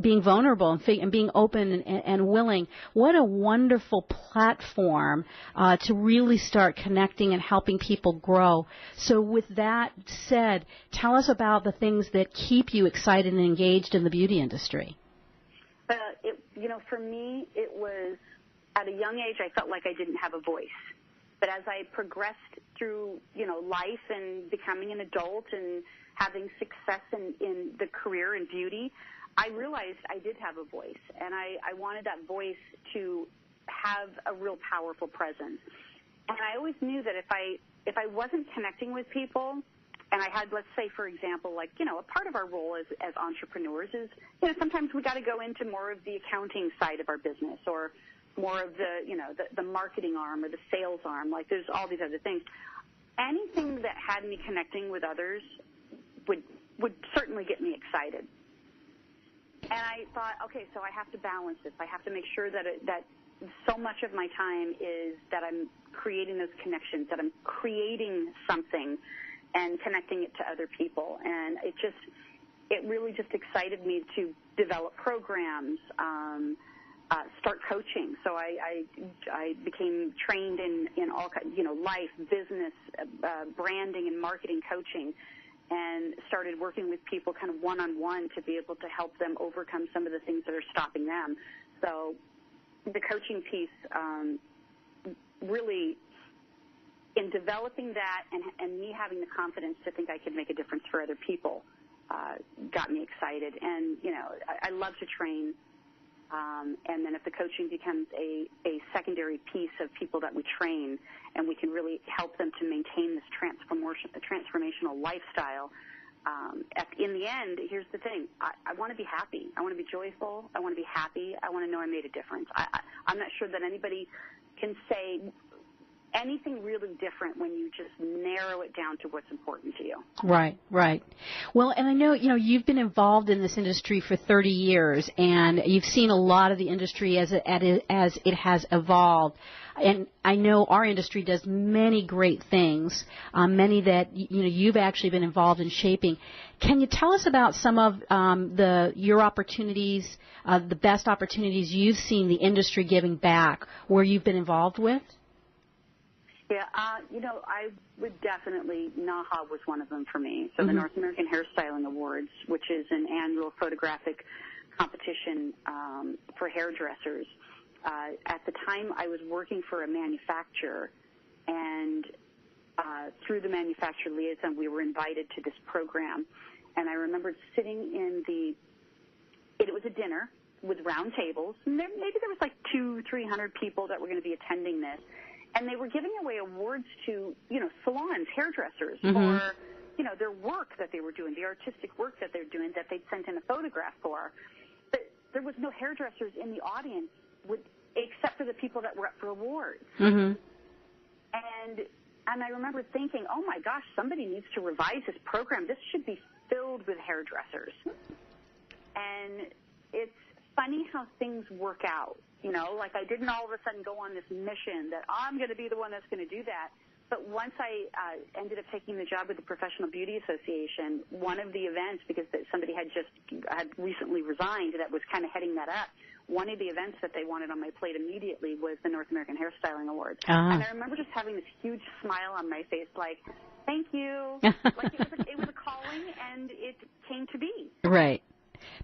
Speaker 3: being vulnerable and being open and willing. What a wonderful platform to really start connecting and helping people grow. So with that said, tell us about the things that keep you excited and engaged in the beauty industry.
Speaker 4: For me, it was at a young age I felt like I didn't have a voice. But as I progressed through, life and becoming an adult and having success in the career in beauty, I realized I did have a voice, and I wanted that voice to have a real powerful presence. And I always knew that if I wasn't connecting with people, and I had, let's say, for example, a part of our role as entrepreneurs is, sometimes we got to go into more of the accounting side of our business or more of the marketing arm or the sales arm. Like there's all these other things. Anything that had me connecting with others would certainly get me excited. And I thought, okay, so I have to balance this. I have to make sure that so much of my time is that I'm creating those connections, that I'm creating something and connecting it to other people. And it really just excited me to develop programs, start coaching. So I became trained in all life, business, branding, and marketing coaching, and started working with people kind of one-on-one to be able to help them overcome some of the things that are stopping them. So the coaching piece really, in developing that and me having the confidence to think I could make a difference for other people, got me excited. And, I love to train. And then if the coaching becomes a secondary piece of people that we train and we can really help them to maintain this transformational lifestyle, in the end, here's the thing. I want to be happy. I want to be joyful. I want to be happy. I want to know I made a difference. I'm not sure that anybody can say anything really different when you just narrow it down to what's important to you.
Speaker 3: Right. Well, and I know, you've been involved in this industry for 30 years, and you've seen a lot of the industry as it has evolved. And I know our industry does many great things, many that, you've actually been involved in shaping. Can you tell us about some of your opportunities, the best opportunities you've seen the industry giving back, where you've been involved with?
Speaker 4: Yeah, I would definitely, NAHA was one of them for me. So the North American Hairstyling Awards, which is an annual photographic competition for hairdressers. At the time, I was working for a manufacturer, and through the manufacturer liaison, we were invited to this program. And I remember sitting it was a dinner with round tables, and maybe there was like 200-300 people that were going to be attending this. And they were giving away awards to, salons, hairdressers, for, their work that they were doing, the artistic work that they're doing that they'd sent in a photograph for. But there was no hairdressers in the audience except for the people that were up for awards. And I remember thinking, oh, my gosh, somebody needs to revise this program. This should be filled with hairdressers. And it's funny how things work out. You know, like I didn't all of a sudden go on this mission that I'm going to be the one that's going to do that. But once I ended up taking the job with the Professional Beauty Association, one of the events, because somebody had recently resigned that was kind of heading that up, one of the events that they wanted on my plate immediately was the North American Hairstyling Awards. And I remember just having this huge smile on my face, like, thank you. Like it was a calling, and it came to be.
Speaker 3: Right.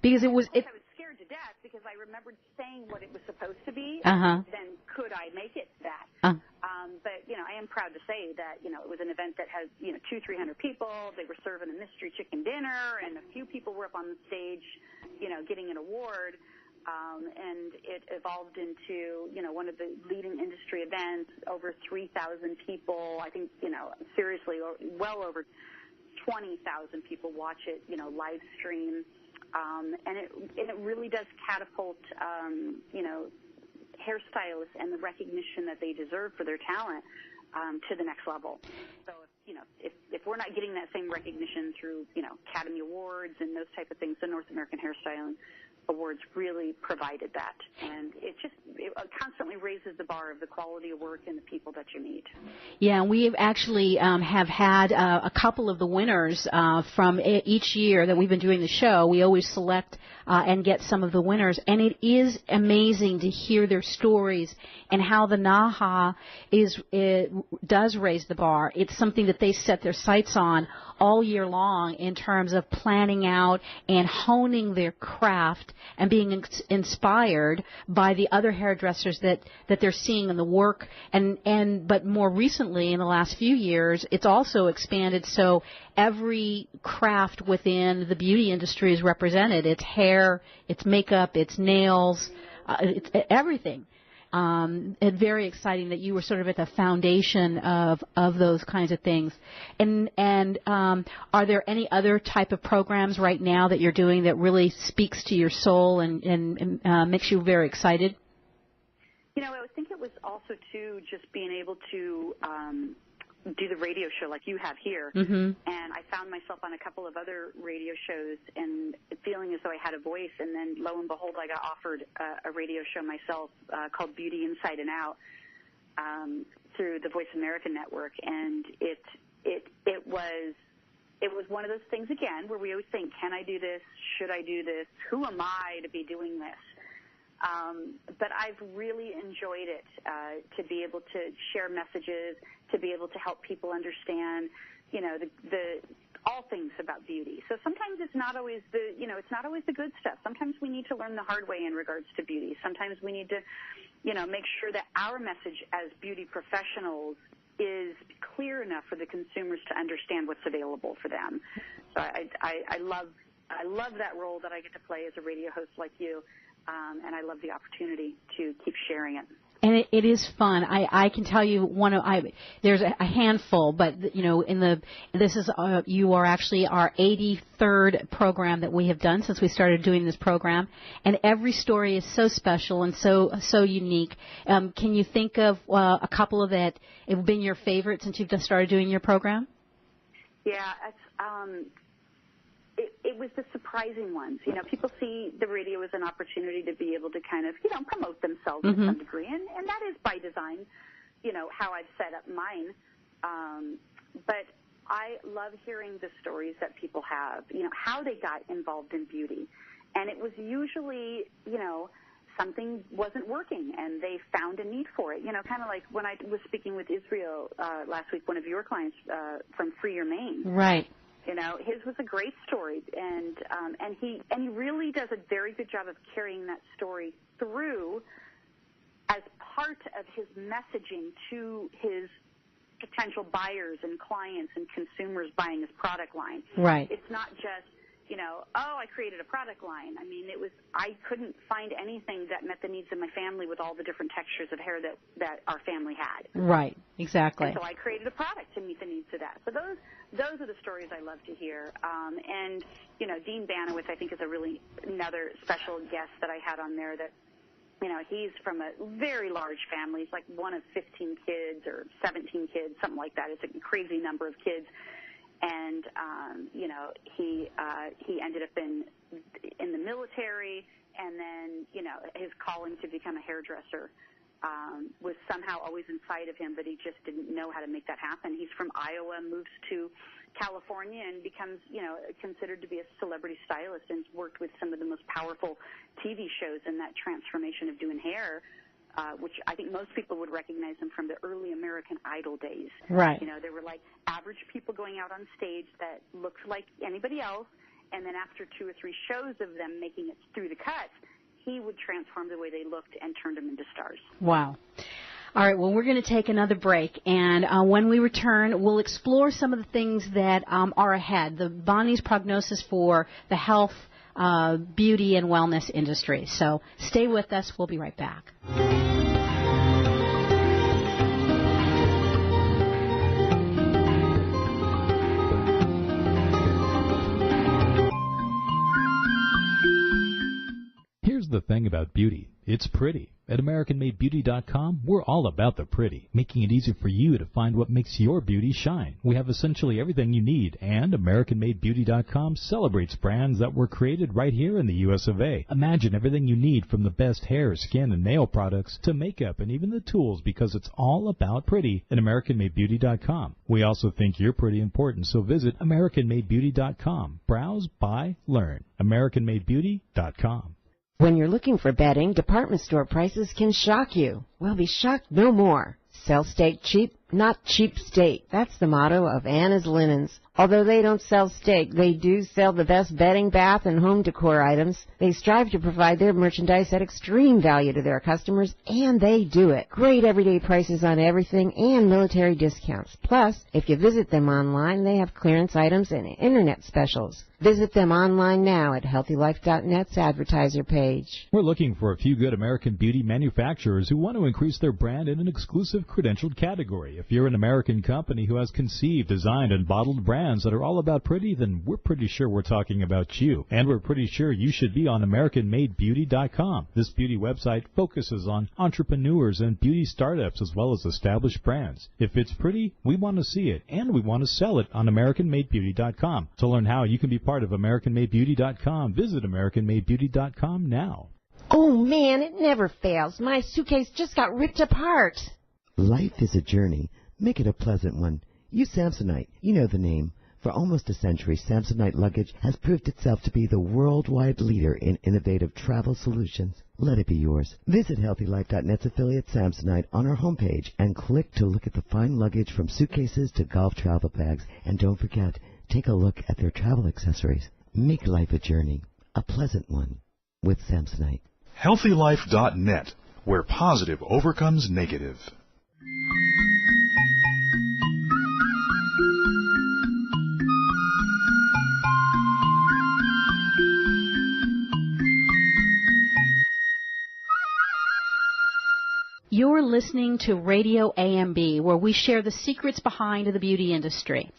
Speaker 3: Because I was
Speaker 4: scared to death because I remembered saying what it was supposed to be. Then could I make it that? But, you know, I am proud to say that, you know, it was an event that had, you know, 200-300 people. They were serving a mystery chicken dinner, and a few people were up on the stage, you know, getting an award. And it evolved into, you know, one of the leading industry events, over 3,000 people. I think, you know, seriously, well over 20,000 people watch it, you know, live stream. And it really does catapult, you know, hairstylists and the recognition that they deserve for their talent to the next level. So, you know, if we're not getting that same recognition through, you know, Academy Awards and those type of things, the North American Hairstyling Awards really provided that, and it constantly raises the bar of the quality of work and the people that you meet.
Speaker 3: Yeah, we actually have had a couple of the winners from each year that we've been doing the show. We always select and get some of the winners, and it is amazing to hear their stories and how the NAHA does raise the bar. It's something that they set their sights on all year long in terms of planning out and honing their craft and being inspired by the other hairdressers that they're seeing in the work. But more recently, in the last few years, it's also expanded so every craft within the beauty industry is represented. It's hair, it's makeup, it's nails, it's everything. It's very exciting that you were sort of at the foundation of those kinds of things. And are there any other type of programs right now that you're doing that really speaks to your soul and makes you very excited?
Speaker 4: You know, I think it was also, too, just being able to do the radio show like you have here. And I found myself on a couple of other radio shows and feeling as though I had a voice, and then lo and behold, I got offered a radio show myself called Beauty Inside and Out through the Voice America Network, and it was one of those things, again, where we always think, can I do this? Should I do this? Who am I to be doing this? But I've really enjoyed it to be able to share messages, to be able to help people understand, you know, the all things about beauty. So sometimes it's not always the good stuff. Sometimes we need to learn the hard way in regards to beauty. Sometimes we need to, you know, make sure that our message as beauty professionals is clear enough for the consumers to understand what's available for them. So I love that role that I get to play as a radio host like you. And I love the opportunity to keep sharing it.
Speaker 3: And it is fun. I can tell you there's a handful, but you know, you are actually our 83rd program that we have done since we started doing this program, and every story is so special and so unique. Can you think of a couple of that have been your favorite since you've just started doing your program?
Speaker 4: Yeah, it was the surprising ones. You know, people see the radio as an opportunity to be able to kind of, you know, promote themselves to some degree, and that is by design, you know, how I've set up mine. But I love hearing the stories that people have, you know, how they got involved in beauty. And it was usually, you know, something wasn't working and they found a need for it. You know, kind of like when I was speaking with Israel last week, one of your clients from Free Your Mane. Right. You know, his was a great story, and he really does a very good job of carrying that story through as part of his messaging to his potential buyers and clients and consumers buying his product line. Right. It's not just, you know, oh, I created a product line. I mean, I couldn't find anything that met the needs of my family with all the different textures of hair that our family had. Right, exactly. And so I created a product to meet the needs of that. So those are the stories I love to hear. And, you know, Dean Banowitz, I think, is another special guest that I had on there that, you know, he's from a very large family. He's like one of 15 kids or 17 kids, something like that. It's a crazy number of kids. And, you know, he ended up in the military, And then, his calling to become a hairdresser was somehow always in sight of him, but he just didn't know how to make that happen. He's from Iowa, moves to California, and becomes, considered to be a celebrity stylist, and worked with some of the most powerful TV shows in that transformation of doing hair, which I think most people would recognize him from the early American Idol days.
Speaker 3: Right.
Speaker 4: They were like average people going out on stage that looked like anybody else, and then after 2 or 3 shows of them making it through the cuts, he would transform the way they looked and turn them into stars.
Speaker 3: Wow. All right, well, we're going to take another break, and when we return, we'll explore some of the things that are ahead, Bonnie's prognosis for the health, beauty, and wellness industry. So stay with us. We'll be right back.
Speaker 1: Here's the thing about beauty. It's pretty. At AmericanMadeBeauty.com, we're all about the pretty, making it easy for you to find what makes your beauty shine. We have essentially everything you need, and AmericanMadeBeauty.com celebrates brands that were created right here in the U.S. of A. Imagine everything you need from the best hair, skin, and nail products to makeup and even the tools, because it's all about pretty at AmericanMadeBeauty.com. We also think you're pretty important, so visit AmericanMadeBeauty.com. Browse, buy, learn. AmericanMadeBeauty.com.
Speaker 8: When you're looking for bedding, department store prices can shock you. Well, be shocked no more. Sell steak cheap, not cheap steak. That's the motto of Anna's Linens. Although they don't sell steak, they do sell the best bedding, bath, and home decor items. They strive to provide their merchandise at extreme value to their customers, and they do it. Great everyday prices on everything and military discounts. Plus, if you visit them online, they have clearance items and internet specials. Visit them online now at HealthyLife.net's advertiser page.
Speaker 1: We're looking for a few good American beauty manufacturers who want to increase their brand in an exclusive credentialed category. If you're an American company who has conceived, designed, and bottled brands that are all about pretty, then we're pretty sure we're talking about you. And we're pretty sure you should be on AmericanMadeBeauty.com. This beauty website focuses on entrepreneurs and beauty startups as well as established brands. If it's pretty, we want to see it, and we want to sell it on AmericanMadeBeauty.com. To learn how you can be part of AmericanMadeBeauty.com, visit AmericanMadeBeauty.com now.
Speaker 8: Oh, man, it never fails. My suitcase just got ripped apart.
Speaker 9: Life is a journey. Make it a pleasant one. Use Samsonite. You know the name. For almost a century, Samsonite luggage has proved itself to be the worldwide leader in innovative travel solutions. Let it be yours. Visit HealthyLife.net's affiliate Samsonite on our homepage and click to look at the fine luggage from suitcases to golf travel bags. And don't forget, take a look at their travel accessories. Make life a journey, a pleasant one, with Samsonite.
Speaker 2: HealthyLife.net, where positive overcomes negative.
Speaker 3: You're listening to Radio AMB, where we share the secrets behind the beauty industry.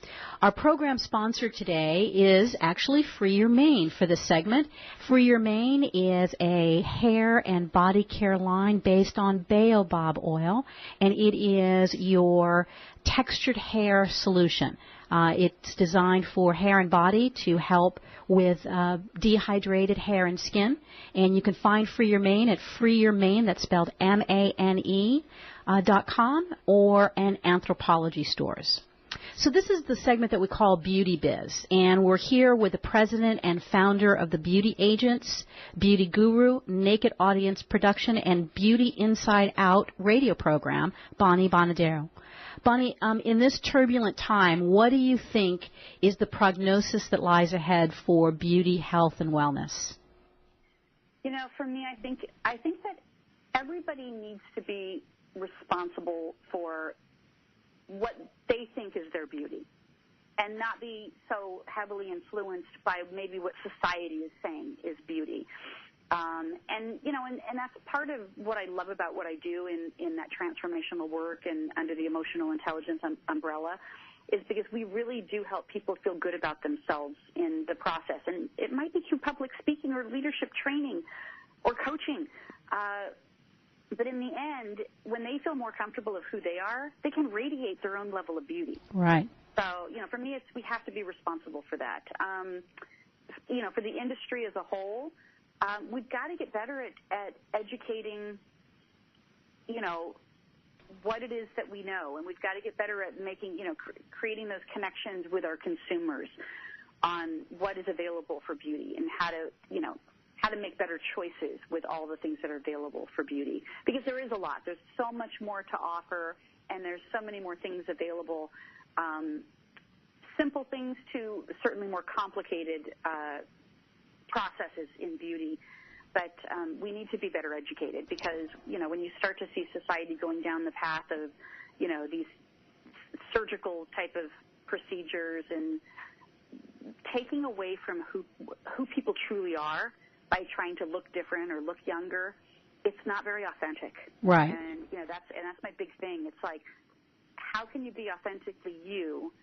Speaker 3: Our program sponsor today is actually Free Your Mane for this segment. Free Your Mane is a hair and body care line based on baobab oil, and it is your textured hair solution. It's designed for hair and body to help with dehydrated hair and skin. And you can find Free Your Mane at freeyourmane, that's spelled MANE.com, or in Anthropology stores. So this is the segment that we call Beauty Biz, and we're here with the president and founder of the Beauty Agents, Beauty Guru, Naked Audience Production, and Beauty Inside Out radio program, Bonnie Bonadeo. Bonnie, in this turbulent time, what do you think is the prognosis that lies ahead for beauty, health, and wellness?
Speaker 4: You know, for me, I think that everybody needs to be responsible for what they think is their beauty, and not be so heavily influenced by maybe what society is saying is beauty. And that's part of what I love about what I do in that transformational work and under the emotional intelligence umbrella, is because we really do help people feel good about themselves in the process. And it might be through public speaking or leadership training or coaching. But in the end, when they feel more comfortable of who they are, they can radiate their own level of beauty.
Speaker 3: Right.
Speaker 4: So, for me, we have to be responsible for that. For the industry as a whole, we've got to get better at educating, what it is that we know, and we've got to get better at making, creating those connections with our consumers on what is available for beauty and how to make better choices with all the things that are available for beauty. Because there is a lot. There's so much more to offer, and there's so many more things available. Simple things to certainly more complicated processes in beauty. But we need to be better educated because, when you start to see society going down the path of, these surgical type of procedures and taking away from who people truly are by trying to look different or look younger, it's not very authentic.
Speaker 3: Right.
Speaker 4: And, that's my big thing. It's like, how can you be authentically you,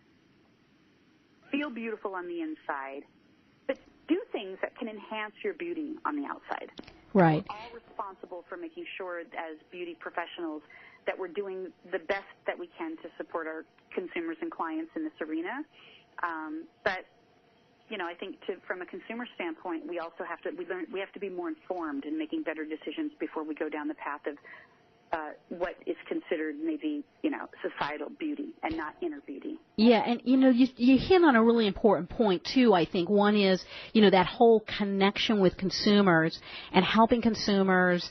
Speaker 4: feel beautiful on the inside, but do things that can enhance your beauty on the outside?
Speaker 3: Right.
Speaker 4: We're all responsible for making sure as beauty professionals that we're doing the best that we can to support our consumers and clients in this arena. But I think from a consumer standpoint, we also have to be more informed in making better decisions before we go down the path of what is considered maybe, societal beauty and not inner beauty.
Speaker 3: Yeah, and, you hit on a really important point, too, I think. One is, that whole connection with consumers and helping consumers,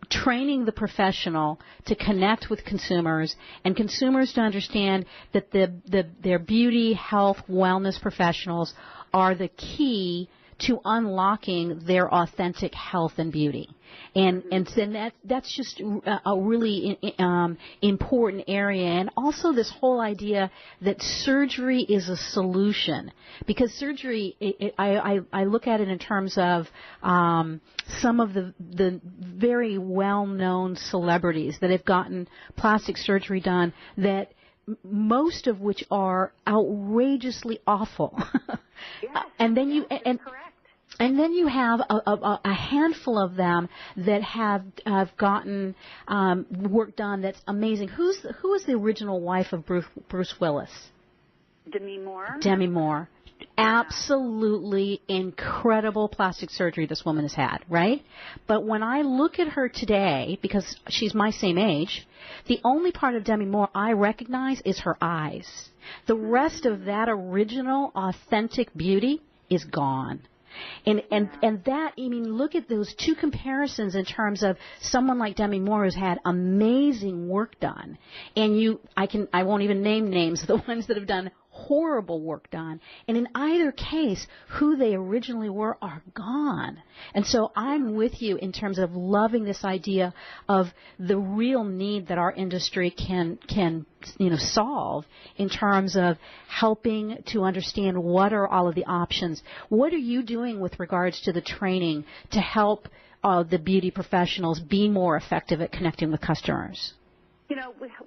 Speaker 3: training the professional to connect with consumers and consumers to understand that their beauty, health, wellness professionals are the key to unlocking their authentic health and beauty. And that's just a really important area. And also this whole idea that surgery is a solution. Because surgery, I look at it in terms of some of the very well-known celebrities that have gotten plastic surgery done, that most of which are outrageously awful.
Speaker 4: Yes,
Speaker 3: and then
Speaker 4: correct.
Speaker 3: And then you have a handful of them that have gotten work done that's amazing. Who is the original wife of Bruce Willis?
Speaker 4: Demi Moore.
Speaker 3: Demi Moore. Absolutely incredible plastic surgery this woman has had, right? But when I look at her today, because she's my same age, the only part of Demi Moore I recognize is her eyes. The rest of that original, authentic beauty is gone. And that, look at those two comparisons in terms of someone like Demi Moore who's had amazing work done, and I won't even name names of the ones that have done horrible work done. And in either case, who they originally were are gone. And so I'm with you in terms of loving this idea of the real need that our industry can solve in terms of helping to understand what are all of the options. What are you doing with regards to the training to help the beauty professionals be more effective at connecting with customers?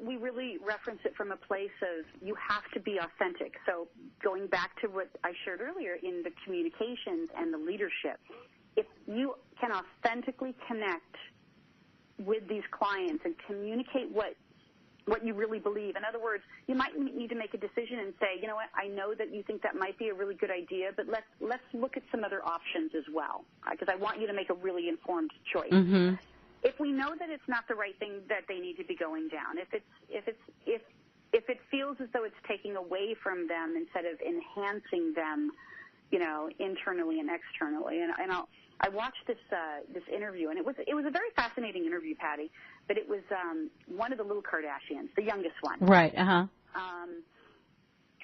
Speaker 4: We really reference it from a place of you have to be authentic. So going back to what I shared earlier in the communications and the leadership, if you can authentically connect with these clients and communicate what you really believe. In other words, you might need to make a decision and say, you know what, I know that you think that might be a really good idea, but let's look at some other options as well, because I want you to make a really informed choice.
Speaker 3: Mm-hmm.
Speaker 4: If we know that it's not the right thing that they need to be going down, if it feels as though it's taking away from them instead of enhancing them, internally and externally, and I watched this interview, and it was a very fascinating interview, Patty. But it was one of the little Kardashians, the youngest one.
Speaker 3: Right. Uh-huh.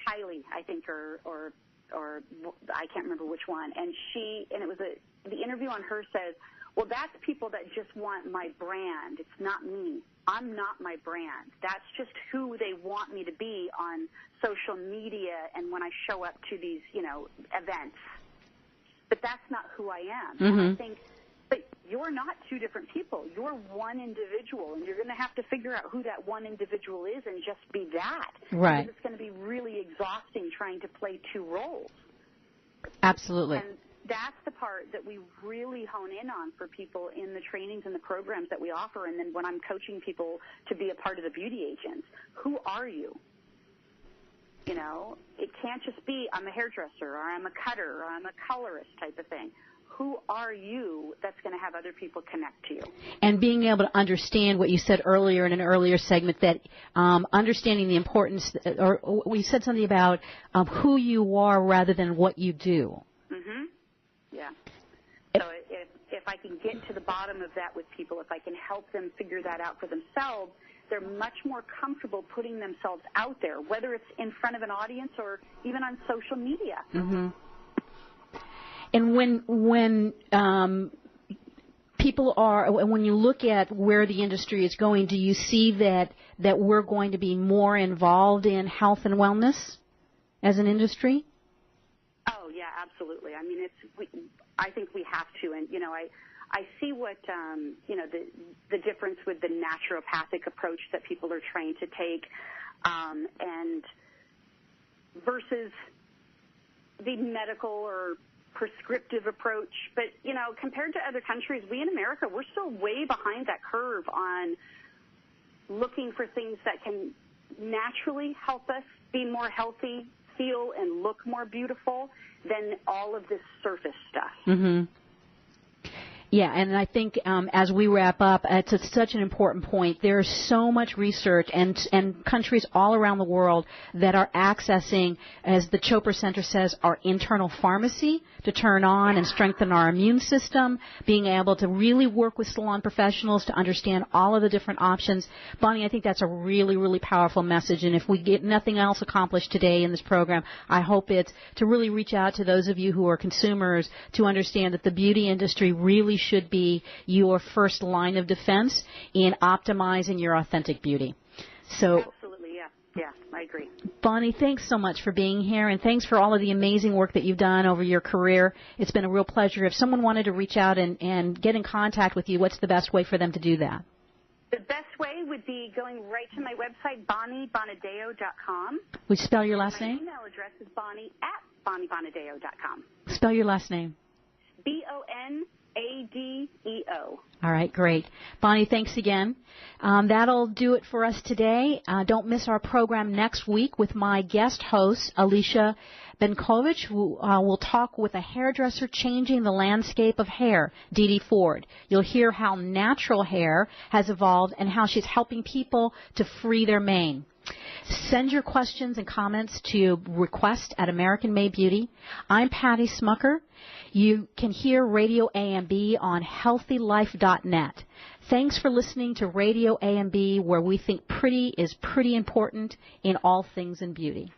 Speaker 4: Kylie, I think, or I can't remember which one. And it was the interview on her says, well, that's people that just want my brand. It's not me. I'm not my brand. That's just who they want me to be on social media and when I show up to these, events. But that's not who I am.
Speaker 3: Mm-hmm.
Speaker 4: And I think, but you're not two different people. You're one individual, and you're going to have to figure out who that one individual is and just be that.
Speaker 3: Right.
Speaker 4: Because it's going to be really exhausting trying to play two roles.
Speaker 3: Absolutely.
Speaker 4: And that's the part that we really hone in on for people in the trainings and the programs that we offer. And then when I'm coaching people to be a part of the beauty agents, who are you? It can't just be I'm a hairdresser or I'm a cutter or I'm a colorist type of thing. who are you that's going to have other people connect to you?
Speaker 3: And being able to understand what you said earlier in an earlier segment, that understanding the importance, or we said something about who you are rather than what you do.
Speaker 4: Mm-hmm. Yeah. So if I can get to the bottom of that with people, if I can help them figure that out for themselves, they're much more comfortable putting themselves out there, whether it's in front of an audience or even on social media.
Speaker 3: Mm-hmm. And when people are, when you look at where the industry is going, do you see that we're going to be more involved in health and wellness as an industry?
Speaker 4: Oh yeah, absolutely. I mean, I think we have to, and I see what the difference with the naturopathic approach that people are trained to take, and versus the medical or prescriptive approach. But compared to other countries, we in America, we're still way behind that curve on looking for things that can naturally help us be more healthy, feel and look more beautiful than all of this surface stuff.
Speaker 3: Mm-hmm. Yeah, and I think as we wrap up, it's such an important point. There's so much research and countries all around the world that are accessing, as the Chopra Center says, our internal pharmacy to turn on and strengthen our immune system, being able to really work with salon professionals to understand all of the different options. Bonnie, I think that's a really, really powerful message, and if we get nothing else accomplished today in this program, I hope it's to really reach out to those of you who are consumers to understand that the beauty industry really should be your first line of defense in optimizing your authentic beauty. So,
Speaker 4: absolutely, yeah, I agree.
Speaker 3: Bonnie, thanks so much for being here, and thanks for all of the amazing work that you've done over your career. It's been a real pleasure. If someone wanted to reach out and get in contact with you, what's the best way for them to do that?
Speaker 4: The best way would be going right to my website, BonnieBonadeo.com.
Speaker 3: Would you spell your last name?
Speaker 4: My email address is Bonnie@BonnieBonadeo.com.
Speaker 3: Spell your last name.
Speaker 4: BONADEO.
Speaker 3: All right, great. Bonnie, thanks again. That'll do it for us today. Don't miss our program next week with my guest host, Alicia Benkovich, who will talk with a hairdresser changing the landscape of hair, Dee Dee Ford. You'll hear how natural hair has evolved and how she's helping people to free their mane. Send your questions and comments to request@American Made Beauty. I'm Patty Schmucker. You can hear Radio AMB on healthylife.net. Thanks for listening to Radio AMB, where we think pretty is pretty important in all things in beauty.